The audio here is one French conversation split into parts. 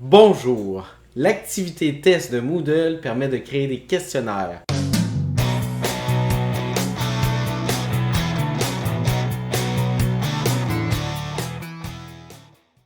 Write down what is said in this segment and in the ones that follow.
Bonjour! L'activité test de Moodle permet de créer des questionnaires.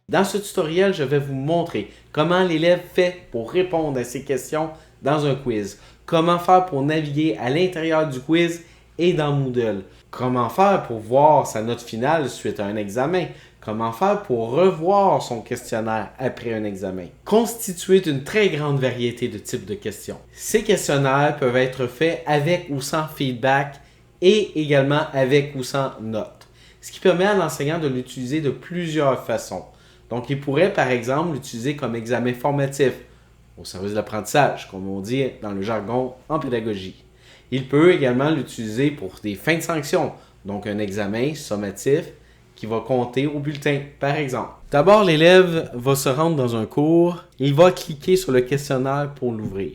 Dans ce tutoriel, je vais vous montrer comment l'élève fait pour répondre à ces questions dans un quiz, comment faire pour naviguer à l'intérieur du quiz et dans Moodle, comment faire pour voir sa note finale suite à un examen, comment faire pour revoir son questionnaire après un examen, constitué d'une très grande variété de types de questions. Ces questionnaires peuvent être faits avec ou sans feedback et également avec ou sans notes, ce qui permet à l'enseignant de l'utiliser de plusieurs façons. Donc, il pourrait, par exemple, l'utiliser comme examen formatif, au service de l'apprentissage, comme on dit dans le jargon en pédagogie. Il peut également l'utiliser pour des fins de sanction, donc un examen sommatif qui va compter au bulletin, par exemple. D'abord, l'élève va se rendre dans un cours, il va cliquer sur le questionnaire pour l'ouvrir.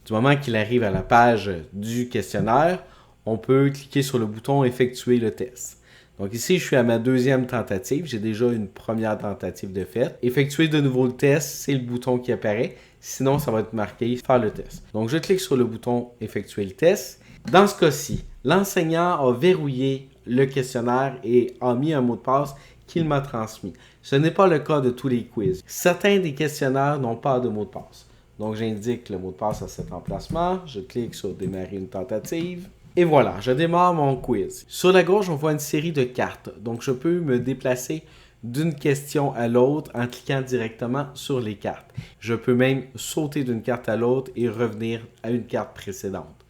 Du moment qu'il arrive à la page du questionnaire, on peut cliquer sur le bouton « Effectuer le test ». Donc ici, je suis à ma deuxième tentative. J'ai déjà une première tentative de fait. Effectuer de nouveau le test, c'est le bouton qui apparaît. Sinon, ça va être marqué « Faire le test ». Donc, je clique sur le bouton « Effectuer le test ». Dans ce cas-ci, l'enseignant a verrouillé le questionnaire et a mis un mot de passe qu'il m'a transmis. Ce n'est pas le cas de tous les quiz. Certains des questionnaires n'ont pas de mot de passe. Donc, j'indique le mot de passe à cet emplacement. Je clique sur « Démarrer une tentative ». Et voilà, je démarre mon quiz. Sur la gauche, on voit une série de cartes. Donc, je peux me déplacer d'une question à l'autre en cliquant directement sur les cartes. Je peux même sauter d'une carte à l'autre et revenir à une carte précédente.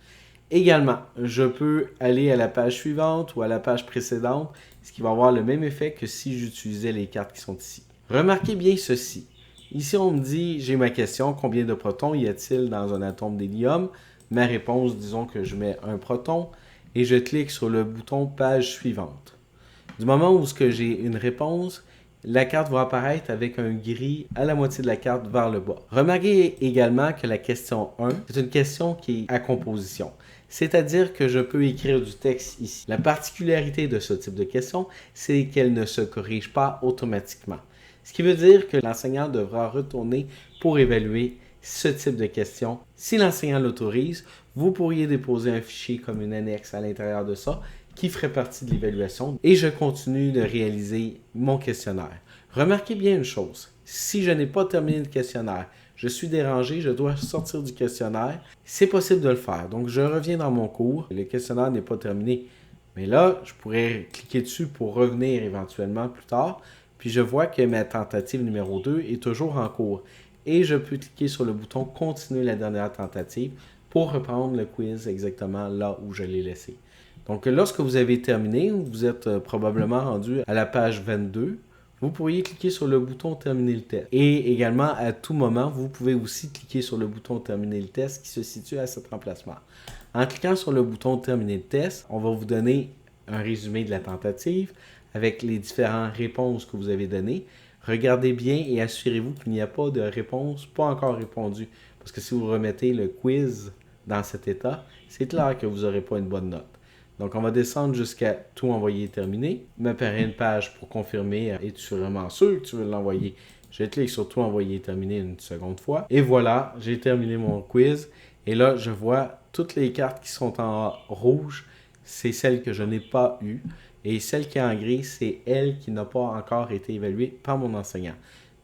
Également, je peux aller à la page suivante ou à la page précédente, ce qui va avoir le même effet que si j'utilisais les cartes qui sont ici. Remarquez bien ceci. Ici, on me dit, j'ai ma question, combien de protons y a-t-il dans un atome d'hélium? Ma réponse, disons que je mets un proton et je clique sur le bouton page suivante. Du moment où j'ai une réponse, la carte va apparaître avec un gris à la moitié de la carte vers le bas. Remarquez également que la question 1, c'est une question qui est à composition. C'est-à-dire que je peux écrire du texte ici. La particularité de ce type de question, c'est qu'elle ne se corrige pas automatiquement. Ce qui veut dire que l'enseignant devra retourner pour évaluer ce type de question. Si l'enseignant l'autorise, vous pourriez déposer un fichier comme une annexe à l'intérieur de ça qui ferait partie de l'évaluation et je continue de réaliser mon questionnaire. Remarquez bien une chose, si je n'ai pas terminé le questionnaire, je suis dérangé, je dois sortir du questionnaire, c'est possible de le faire. Donc je reviens dans mon cours, le questionnaire n'est pas terminé, mais là, je pourrais cliquer dessus pour revenir éventuellement plus tard, puis je vois que ma tentative numéro 2 est toujours en cours. Et je peux cliquer sur le bouton « Continuer la dernière tentative » pour reprendre le quiz exactement là où je l'ai laissé. Donc, lorsque vous avez terminé, vous êtes probablement rendu à la page 22, vous pourriez cliquer sur le bouton « Terminer le test ». Et également, à tout moment, vous pouvez aussi cliquer sur le bouton « Terminer le test » qui se situe à cet emplacement. En cliquant sur le bouton « Terminer le test », on va vous donner un résumé de la tentative avec les différentes réponses que vous avez données. Regardez bien et assurez-vous qu'il n'y a pas de réponse pas encore répondue. Parce que si vous remettez le quiz dans cet état, c'est clair que vous n'aurez pas une bonne note. Donc, on va descendre jusqu'à « Tout envoyer terminé ». M'apparaît une page pour confirmer « Es-tu vraiment sûr que tu veux l'envoyer ?» Je clique sur « Tout envoyer terminé » une seconde fois. Et voilà, j'ai terminé mon quiz. Et là, je vois toutes les cartes qui sont en rouge. C'est celles que je n'ai pas eues. Et celle qui est en gris, c'est elle qui n'a pas encore été évaluée par mon enseignant.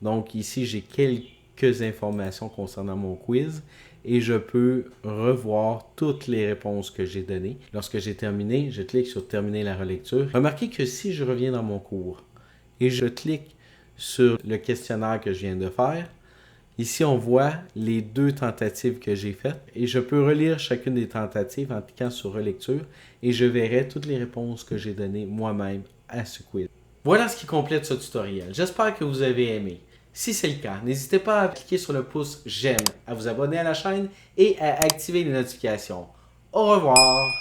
Donc ici, j'ai quelques informations concernant mon quiz et je peux revoir toutes les réponses que j'ai données. Lorsque j'ai terminé, je clique sur « Terminer la relecture ». Remarquez que si je reviens dans mon cours et je clique sur le questionnaire que je viens de faire, ici, on voit les 2 tentatives que j'ai faites et je peux relire chacune des tentatives en cliquant sur « Relecture » et je verrai toutes les réponses que j'ai données moi-même à ce quiz. Voilà ce qui complète ce tutoriel. J'espère que vous avez aimé. Si c'est le cas, n'hésitez pas à cliquer sur le pouce « J'aime », à vous abonner à la chaîne et à activer les notifications. Au revoir!